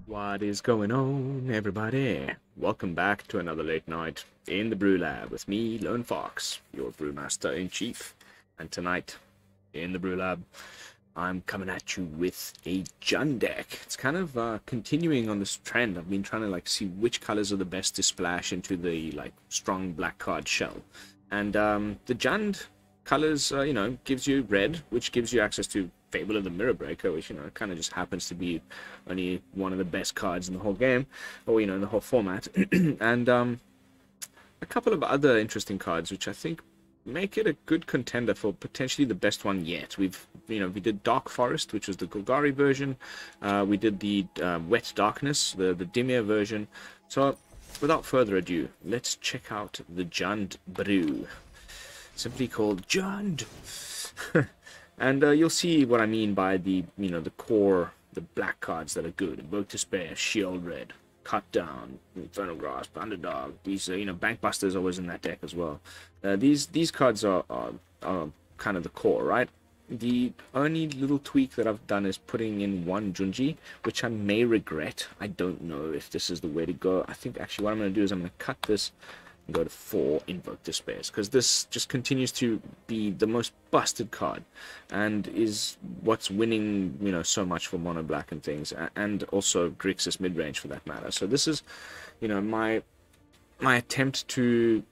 What is going on, everybody? Welcome back to another late night in the BrewLab with me, Lone Fox, your Brewmaster-in-Chief. And tonight, in the BrewLab, I'm coming at you with a JUND deck. It's kind of continuing on this trend. I've been trying to see which colors are the best to splash into the strong black card shell. And the JUND colors, gives you red, which gives you access to Fable of the Mirror Breaker, which, kind of just happens to be only one of the best cards in the whole game, or, in the whole format. And a couple of other interesting cards, which I think make it a good contender for potentially the best one yet. We did Dark Forest, which was the Golgari version. We did the Wet Darkness, the Dimir version. So, without further ado, let's check out the JUND brew. Simply called JUND. And you'll see what I mean by the core, the black cards that are good. Invoke Despair, Sheoldred, Cut Down, Infernal Grasp, Underdog. These Bankbuster is always in that deck as well. These cards are kind of the core, right? The only little tweak that I've done is putting in one Junji, which I may regret. I don't know if this is the way to go. I think actually what I'm going to do is I'm going to cut this and go to 4 Invoke Despairs, because this just continues to be the most busted card and is what's winning so much for mono black and things, and also Grixis mid-range for that matter. So this is my attempt to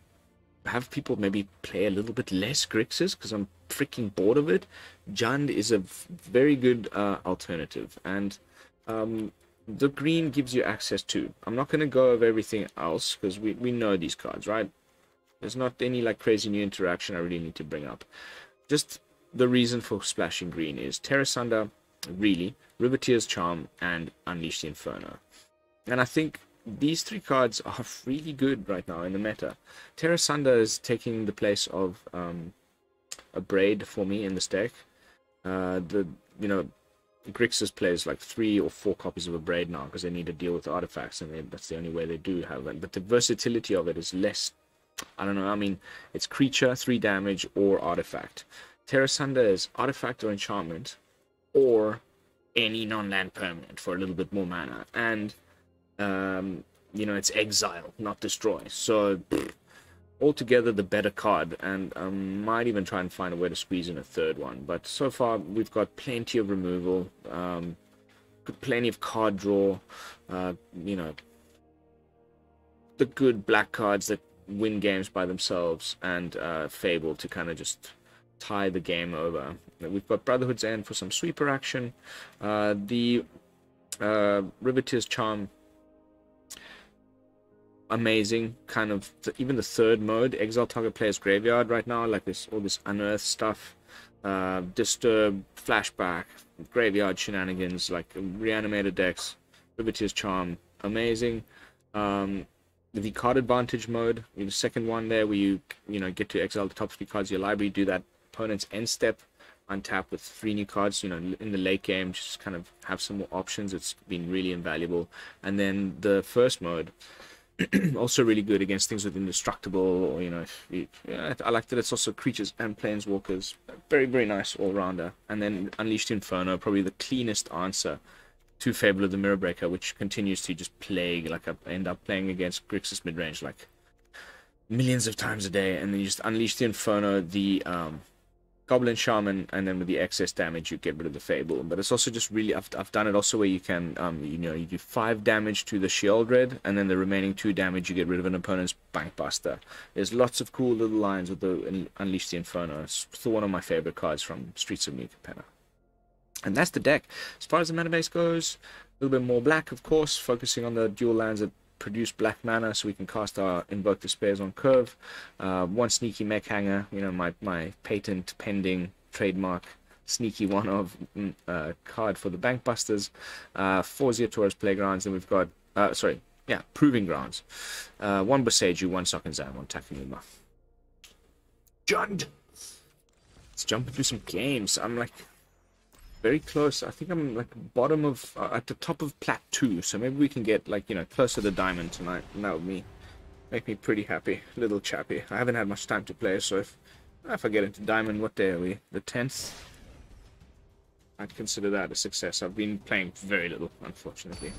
have people maybe play a little bit less Grixis, because I'm freaking bored of it. JUND is a very good alternative, and the green gives you access to. I'm not going to go over everything else, because we know these cards, right? There's not any crazy new interaction I really need to bring up. Just the reason for splashing green is Tear Asunder, really, Riveteers Charm, and Unleash the Inferno. And I think these 3 cards are really good right now in the meta. Tear Asunder is taking the place of a Braid for me in this deck. Grixis plays 3 or 4 copies of a Braid now, because they need to deal with the artifacts, and that's the only way they do have it. But the versatility of it is less. I don't know, I mean, it's creature, 3 damage, or artifact. Tear Asunder is artifact or enchantment, or any non-land permanent for a little bit more mana. And, it's exile, not destroy. So, altogether the better card, and might even try and find a way to squeeze in a 3rd one. But so far we've got plenty of removal, plenty of card draw, the good black cards that win games by themselves, and Fable to kind of just tie the game over. We've got Brotherhood's End for some sweeper action, the Riveteers Charm, amazing, kind of even the 3rd mode, exile target player's graveyard right now, all this unearth stuff, disturb, flashback, graveyard shenanigans, reanimated decks. Riveteers Charm, amazing. The card advantage mode, the 2nd one there, where you get to exile the top 3 cards of your library, do that opponent's end step, untap with 3 new cards, in the late game, just kind of have some more options. It's been really invaluable. And then the 1st mode, also really good against things with indestructible, or I like that it's also creatures and planeswalkers. Very, very nice all-rounder. And then Unleash the Inferno, probably the cleanest answer to Fable of the Mirror Breaker, which continues to just plague. I end up playing against Grixis mid-range millions of times a day, and then you just Unleash the Inferno, the Goblin Shaman, and then with the excess damage you get rid of the Fable. But it's also just really, I've done it also where you can you do 5 damage to the Sheoldred, and then the remaining 2 damage you get rid of an opponent's Bankbuster. There's lots of cool little lines with the Unleash the Inferno. It's still one of my favorite cards from Streets of New Capenna. And that's the deck. As far as the mana base goes, a little bit more black, of course, focusing on the dual lands that produce black mana, so we can cast our Invoke Despairs on curve. 1 sneaky Mech Hangar, my patent pending trademark sneaky one of card for the Bankbusters. 4 Ziatora's Playgrounds, and we've got Proving Grounds. 1 Boseiju, 1 Sokenzan, 1 Takenuma. JUND! Let's jump into some games. I'm very close. I think I'm bottom of at the top of plat 2, so maybe we can get closer to diamond tonight, and that would make me pretty happy, little chappy. I haven't had much time to play, so if I get into diamond, what day are we? The 10th. I'd consider that a success. I've been playing very little, unfortunately.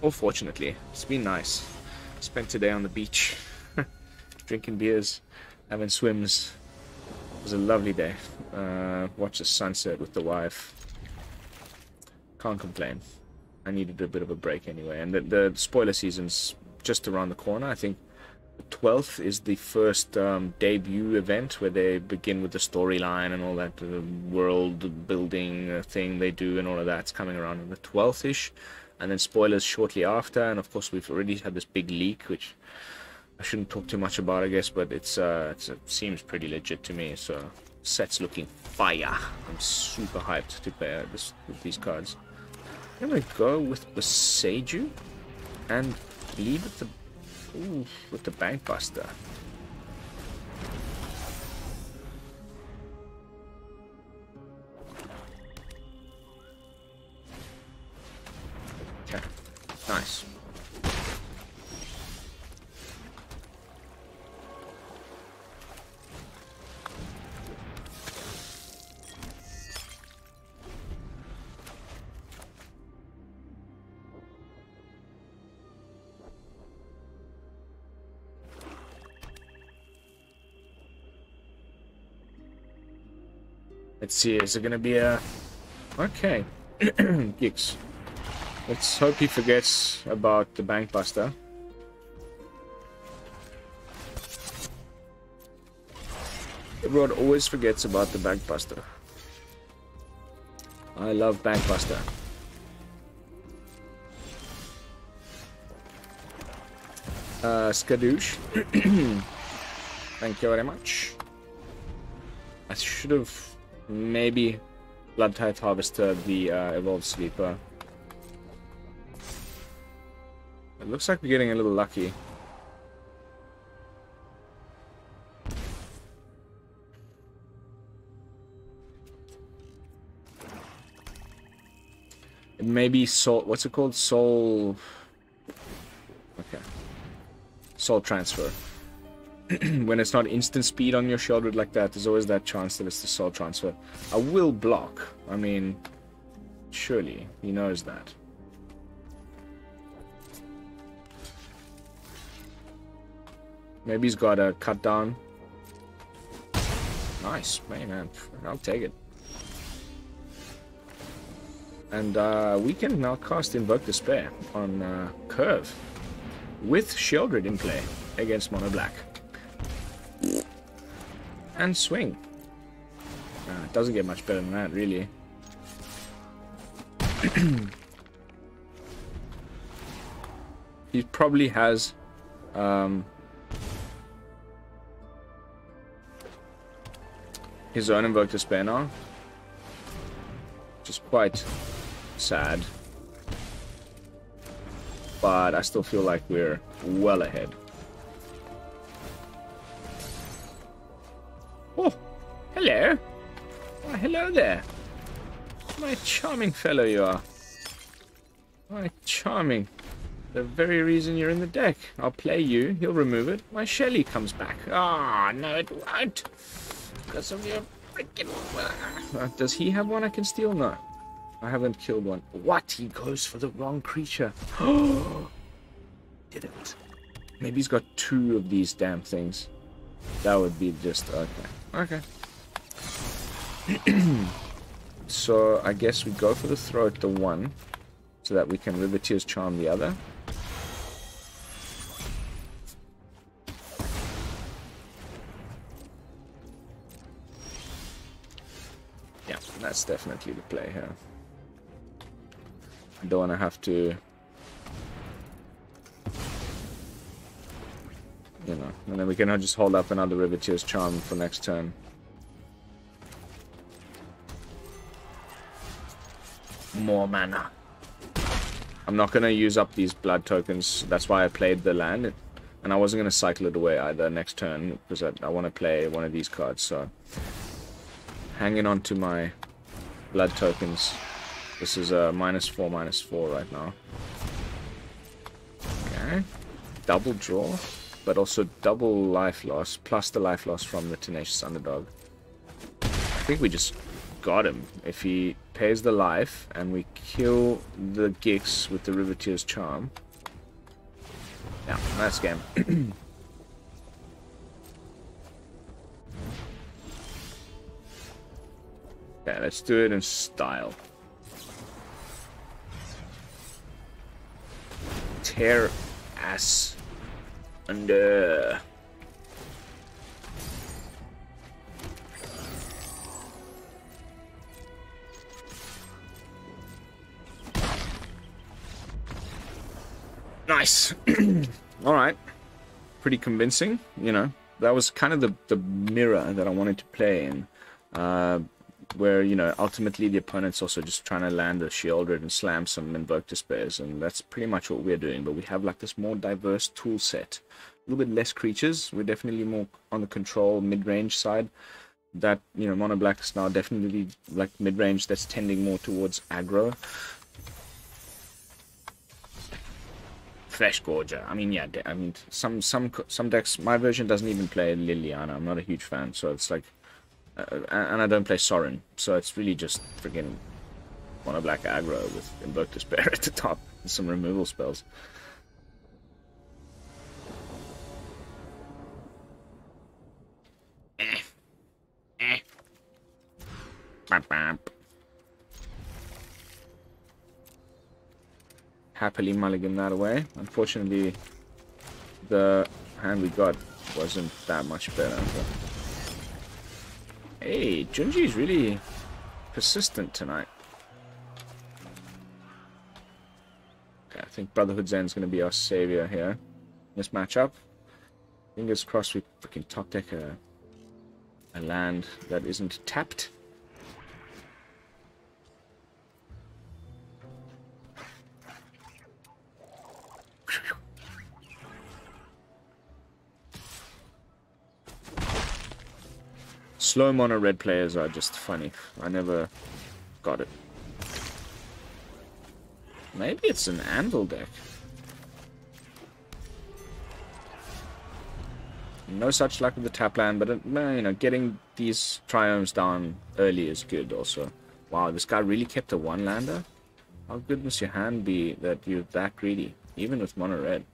Or fortunately. It's been nice. Spent today on the beach. Drinking beers. Having swims. It was a lovely day. Watched the sunset with the wife. Can't complain. I needed a bit of a break anyway. And the spoiler season's just around the corner. I think the 12th is the first debut event where they begin with the storyline and all that world building thing they do and all of that's coming around on the 12th-ish. And then spoilers shortly after. And of course we've already had this big leak, which I shouldn't talk too much about, I guess, but it seems pretty legit to me. So set's looking fire. I'm super hyped to play with these cards. I'm gonna go with Boseiju and lead with the Bankbuster. Okay, nice. Let's see, is it gonna be a... Okay. Gix. Let's hope he forgets about the Bankbuster. Everyone always forgets about the Bankbuster. I love Bankbuster. Skadoosh. Thank you very much. I should have maybe Bloodtithe Harvester the Evolved Sleeper. It looks like we're getting a little lucky. It may be soul... What's it called? Soul... Okay. Soul Transfer. When it's not instant speed on your Sheoldred like that, there's always that chance that it's the Soul Transfer. I will block. I mean, surely he knows that. Maybe he's got a cut down. Nice, man. I'll take it. And we can now cast Invoke Despair on Curve with Sheoldred in play against Mono Black. And swing. It doesn't get much better than that, really. He probably has his own Invoke Despair now, which is quite sad. But I still feel like we're well ahead. Oh, hello. Oh, hello there. My charming fellow you are. My charming. The very reason you're in the deck. I'll play you, he'll remove it. My Shelly comes back. Ah, no it won't. Because of your freaking... does he have one I can steal? No. I haven't killed one. What? He goes for the wrong creature. Oh, didn't. Maybe he's got two of these damn things. That would be just... Okay. So, I guess we go for the throw at the one, so that we can Riveteers Charm the other. Yeah, that's definitely the play here. I don't want to have to... You know, and then we can just hold up another Riveteers Charm for next turn. More mana. I'm not going to use up these blood tokens. That's why I played the land. And I wasn't going to cycle it away either next turn, because I want to play one of these cards. So, hanging on to my blood tokens. This is a -4/-4 right now. Okay. Double draw. But also double life loss, plus the life loss from the Tenacious Underdog. I think we just got him. If he pays the life, and we kill the Gix with the Riveteers Charm. Yeah, nice game. Okay, let's do it in style. Tear Asunder. Nice. Alright. Pretty convincing, you know. That was kind of the mirror that I wanted to play in. Where, you know, ultimately the opponent's also just trying to land a Sheoldred and slam some Invoke Despairs, and that's pretty much what we're doing. But we have like this more diverse tool set. A little bit less creatures. We're definitely more on the control mid-range side. That, you know, Mono Black is now definitely like mid-range that's tending more towards aggro. Flesh Gorger. I mean, yeah, I mean, some decks, my version doesn't even play Liliana. I'm not a huge fan, so it's like, and I don't play Sorin, so it's really just freaking Mono Black aggro with Invoke Despair at the top and some removal spells. Happily mulligan that away. Unfortunately, the hand we got wasn't that much better. But... Hey, Junji is really persistent tonight. Okay, I think Brotherhood's End is going to be our savior here in this matchup. Fingers crossed we freaking top deck a land that isn't tapped. Slow mono red players are just funny. I never got it. Maybe it's an Anvil deck. No such luck with the tap land, but you know, getting these triomes down early is good also. Wow, this guy really kept a one lander? How good must your hand be that you're that greedy, even with mono red?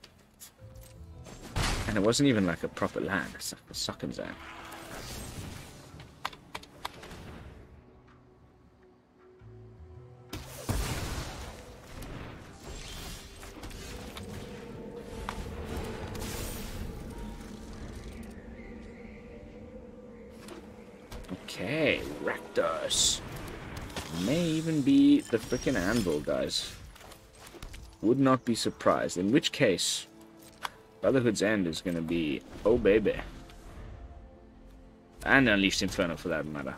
And it wasn't even like a proper land, it's like a Sokenzan. Okay, Rakdos. May even be the frickin' Anvil, guys. Would not be surprised. In which case, Brotherhood's End is gonna be, oh baby. And Unleash the Inferno for that matter.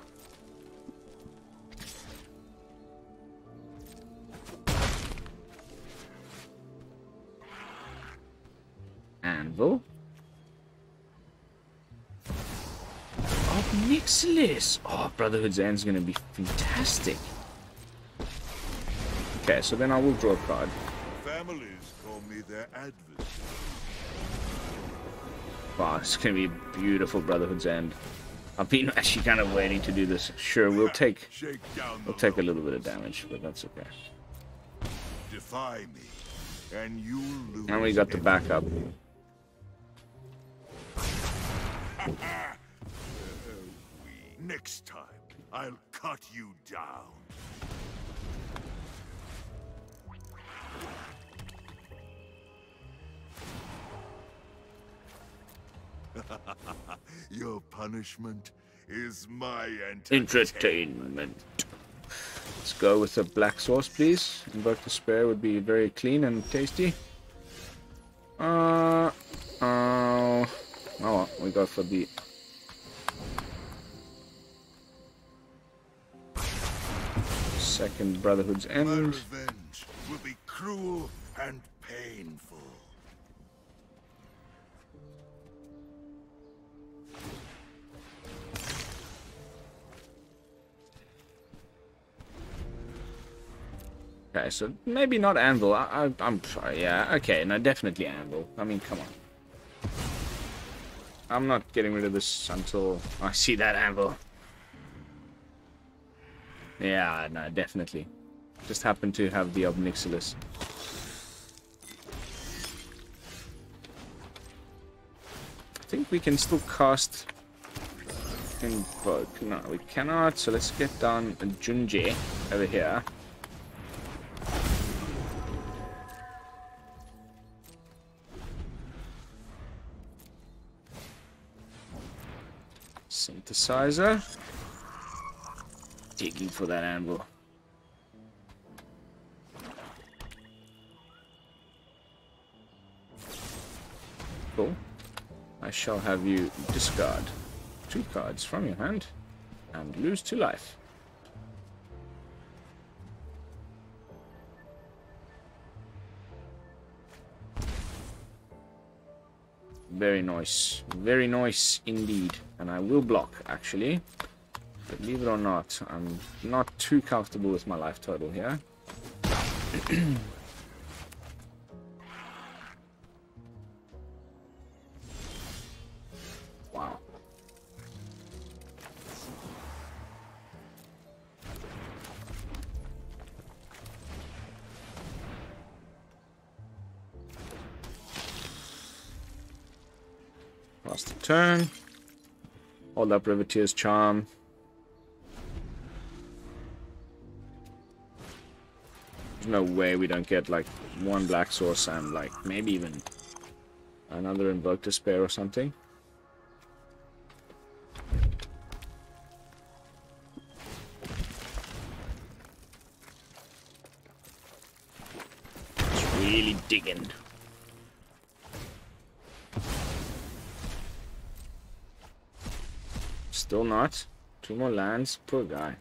Anvil. Nixilis! Oh, Brotherhood's End is going to be fantastic. Okay, so then I will draw a card. Families call me their adversary. Wow, it's going to be beautiful, Brotherhood's End. I've been actually kind of waiting to do this. Sure, we'll take a little bit of damage, but that's okay. Defy me, and you lose. And we got the backup. Next time, I'll cut you down. Your punishment is my entertainment. Let's go with a black sauce, please. Invoke Despair would be very clean and tasty. Oh, well, we go for the second Brotherhood's End. My revenge will be cruel and painful. Okay, so maybe not Anvil. I'm sorry. Yeah, okay, no, definitely Anvil. I mean, come on. I'm not getting rid of this until I see that Anvil. Yeah, no, definitely. Just happened to have the Obnixilis. I think we can still cast Invoke. No, we cannot. So let's get down Junji over here. Synthesizer. Digging for that anvil. Cool. I shall have you discard 2 cards from your hand and lose 2 life. Very nice. Very nice indeed. And I will block, actually. But believe it or not, I'm not too comfortable with my life total here. Wow. Last turn. Hold up Riveteers Charm. There's no way we don't get like 1 black source and like maybe even another Invoke Despair or something. It's really digging. Still not. 2 more lands. Poor guy.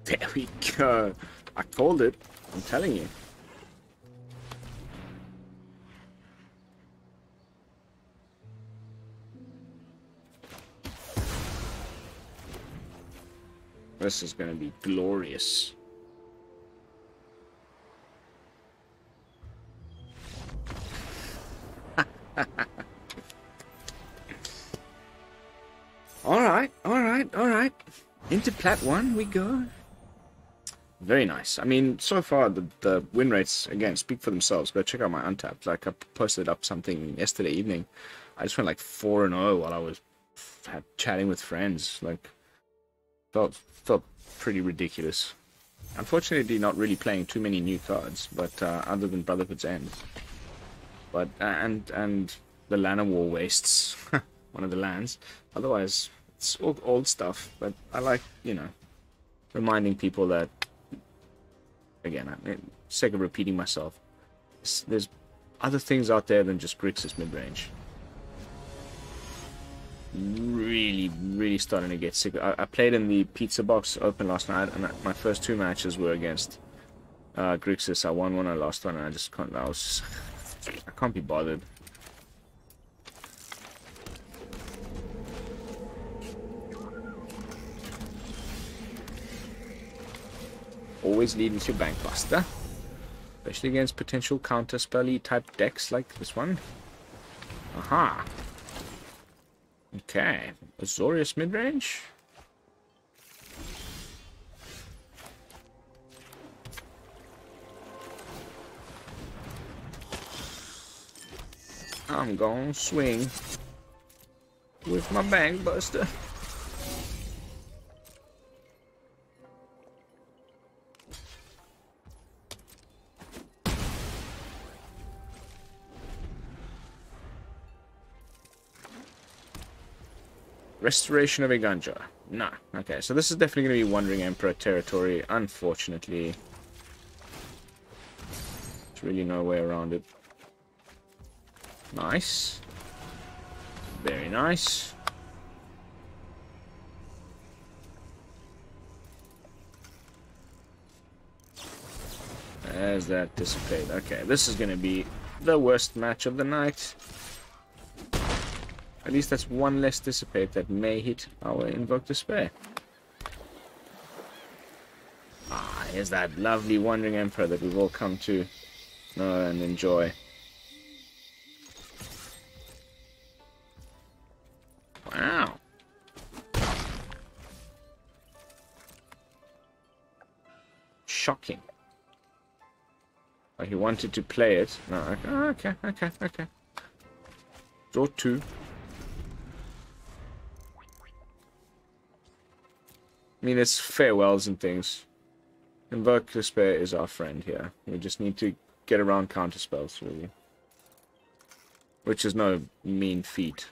There we go. I called it. I'm telling you. This is going to be glorious. Alright. Into Plat 1 we go. Very nice. I mean, so far, the win rates, again, speak for themselves. Go check out my Untapped. Like, I posted up something yesterday evening. I just went like 4-0 while I was chatting with friends. Like, felt pretty ridiculous. Unfortunately, not really playing too many new cards, but other than Brotherhood's End. But, and the Llanowar Wastes, one of the lands. Otherwise, it's all old stuff, but I like, you know, reminding people that, again, sake of repeating myself, there's other things out there than just Grixis mid-range. Really starting to get sick. I played in the Pizza Box Open last night, and my first 2 matches were against Grixis. I won one, I lost one, and I just can't. I can't be bothered. Always lead with your Bankbuster, especially against potential counter-spelly type decks like this one. Aha. Okay, Azorius mid-range. I'm gonna swing with my Bankbuster. Restoration of a Ganja. Nah. Okay, so this is definitely going to be Wandering Emperor territory, unfortunately. There's really no way around it. Nice. Very nice. There's that dissipate. Okay, this is gonna be the worst match of the night. At least that's one less dissipate that may hit our Invoke Despair. Ah, here's that lovely Wandering Emperor that we've all come to know and enjoy. Wow. Shocking. Oh, he wanted to play it. No, okay, okay. Draw 2. I mean, it's farewells and things. Invoke Despair is our friend here. We just need to get around counter spells, really. Which is no mean feat.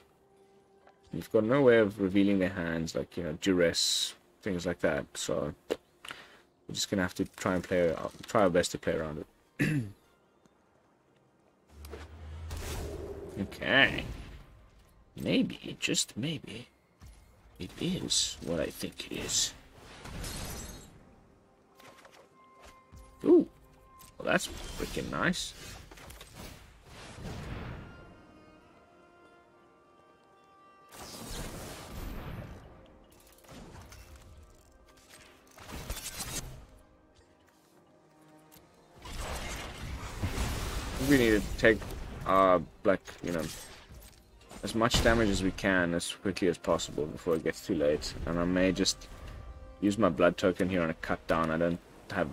You've got no way of revealing their hands, like, you know, duress, things like that. So we're just gonna have to try our best to play around it. Okay. Maybe, just maybe, it is what I think it is. Ooh, well, that's freaking nice. We need to take like, you know, as much damage as we can as quickly as possible before it gets too late. And I may just use my blood token here on a cut down. I don't have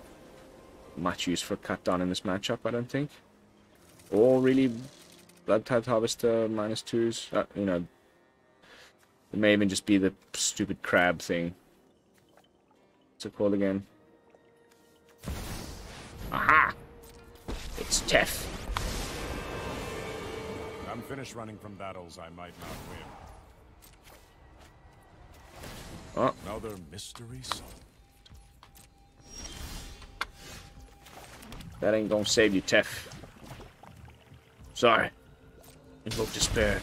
much use for cut down in this matchup, I don't think. Or really Bloodtithe Harvester -2s. You know, it may even just be the stupid crab thing. What's it called again? Aha! It's Tef. I'm finished running from battles I might not win. Oh. Another mystery solved. That ain't gonna save you, Tef. Sorry. Invoke Despair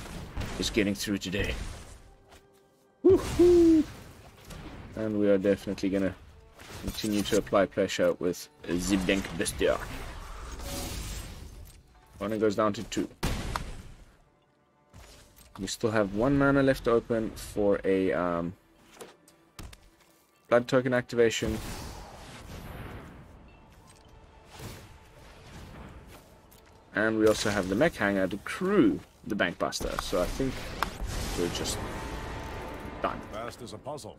is getting through today. Woohoo! And we are definitely gonna continue to apply pressure with the Bankbuster. One goes down to 2. We still have 1 mana left open for a blood token activation. And we also have the Mech Hangar to crew the Bankbuster. So I think we're just done. Fast as a puzzle.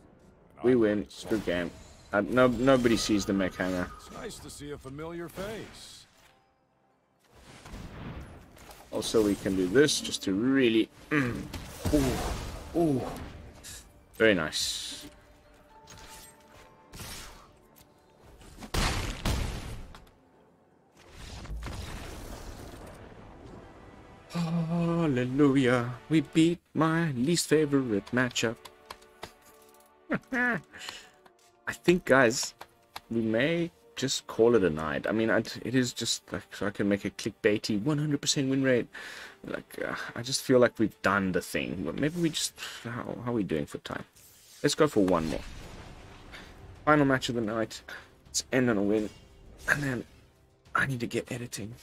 We win. Good game. Nobody sees the Mech Hangar. It's nice to see a familiar face. Also, we can do this just to really... Ooh. Very nice. Hallelujah. We beat my least favorite matchup. I think, guys, we may just call it a night. I mean, it is just like, so I can make a clickbaity 100% win rate. Like, I just feel like we've done the thing. But maybe we just, how are we doing for time? Let's go for one more. Final match of the night. Let's end on a win. And then I need to get editing.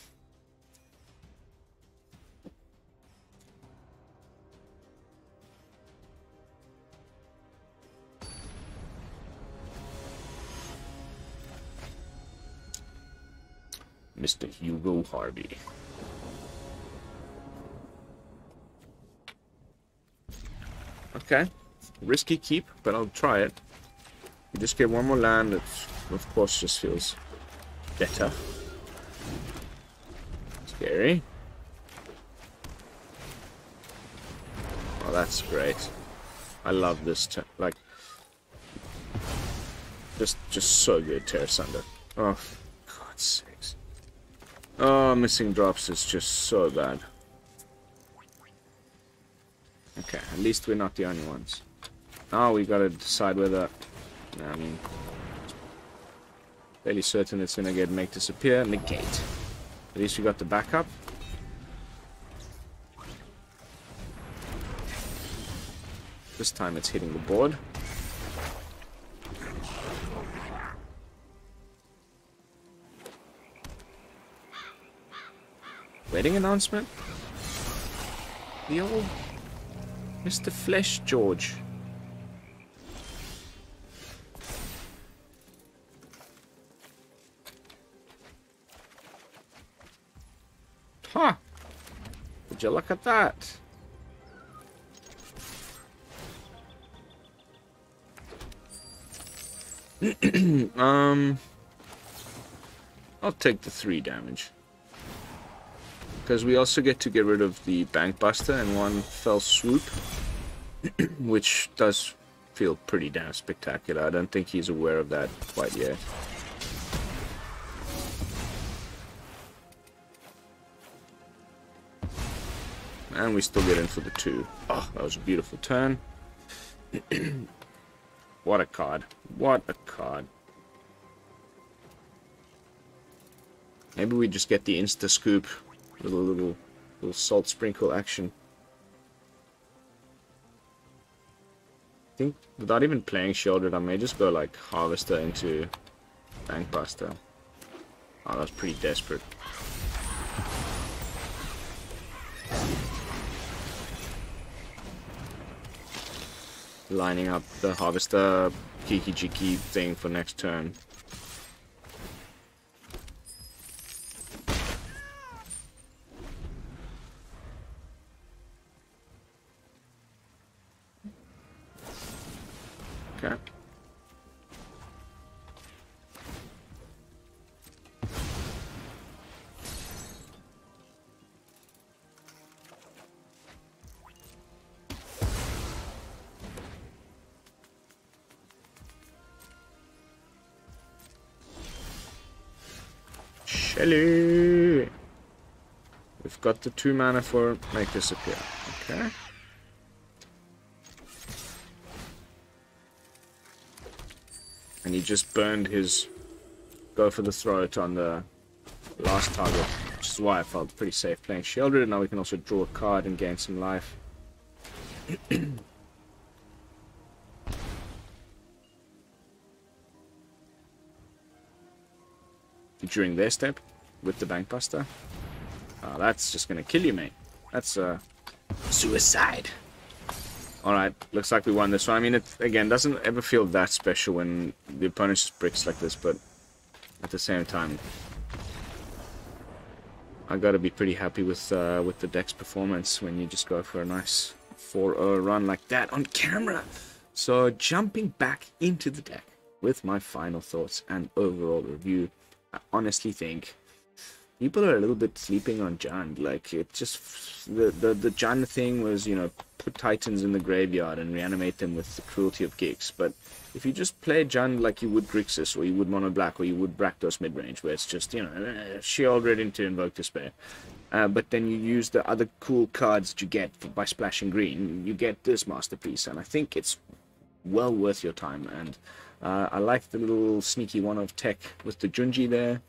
Mr. Hugo Harvey. Okay. Risky keep, but I'll try it. You just get one more land, it of course just feels better. Scary. Oh, that's great. I love this, like, just so good, Tear Asunder. Oh, for God's sakes. Oh, missing drops is just so bad. Okay, at least we're not the only ones. Now we gotta decide whether... I mean... fairly certain it's gonna get Make Disappear, Negate. At least we got the backup. This time it's hitting the board. Wedding announcement? The old Mr. Flesh George. Huh. Would you look at that? I'll take the 3 damage. Because we also get to get rid of the Bankbuster in one fell swoop. Which does feel pretty damn spectacular. I don't think he's aware of that quite yet. And we still get in for the 2. Oh, that was a beautiful turn. What a card. What a card. Maybe we just get the insta scoop with a little salt sprinkle action. I think without even playing Sheoldred, I may just go like Harvester into Bankbuster. Oh, that's pretty desperate. Lining up the Harvester Kiki Jiki thing for next turn. Okay. Shelly! We've got the 2 mana for Make Disappear. Okay. And he just burned his go for the throat on the last target, which is why I felt pretty safe playing Sheoldred. Now we can also draw a card and gain some life. During their step with the Bankbuster. That's just gonna kill you, mate. That's suicide. Alright, looks like we won this one. I mean, it, again, doesn't ever feel that special when the opponent just bricks like this, but at the same time, I gotta be pretty happy with the deck's performance when you just go for a nice 4-0 run like that on camera. So, jumping back into the deck with my final thoughts and overall review, I honestly think people are a little bit sleeping on JUND. Like, it just, the JUND thing was, you know, put Titans in the graveyard and reanimate them with the cruelty of Gix. But if you just play JUND like you would Grixis, or you would Mono Black, or you would Rakdos midrange, where it's just, you know, Sheoldred into Invoke Despair. But then you use the other cool cards that you get by splashing green, you get this masterpiece, and I think it's well worth your time. And I like the little sneaky one of tech with the Junji there.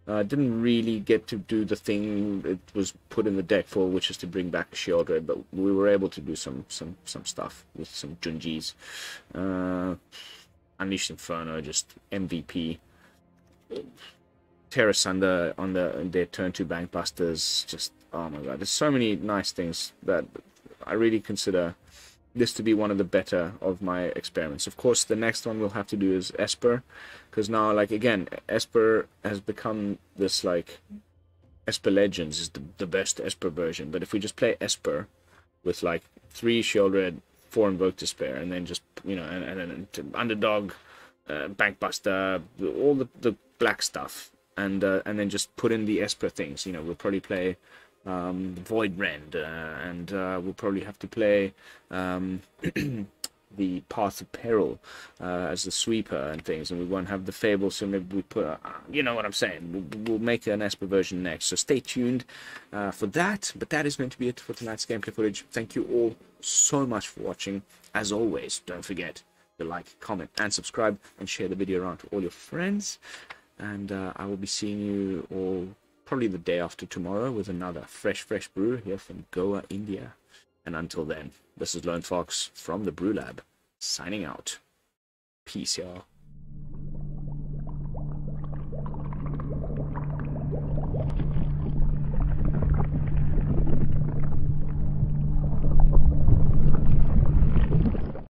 Didn't really get to do the thing it was put in the deck for, which is to bring back a Sheoldred, but we were able to do some stuff with some Junjis. Unleash the Inferno, just MVP. Tear Asunder on their turn 2 Bankbusters, just, oh my god, there's so many nice things that I really consider this to be one of the better of my experiments. Of course, the next one we'll have to do is Esper, because now, like, again, Esper has become this, like, Esper Legends is the best Esper version, but if we just play Esper with, like, 3 Sheoldred, 4 Invoke Despair, and then just, you know, and Underdog, Bankbuster, all the black stuff, and then just put in the Esper things, you know, we'll probably play Void Rend, and we'll probably have to play the Path of Peril as the sweeper and things, and we won't have the Fable, so maybe we put, you know what I'm saying, we'll make an Esper version next, so stay tuned for that. But that is going to be it for tonight's gameplay footage. Thank you all so much for watching. As always, don't forget to like, comment, and subscribe, and share the video around to all your friends, and I will be seeing you all probably the day after tomorrow with another fresh brew here from Goa, India. And until then, this is Lone Fox from the BrewLab, signing out. Peace, y'all.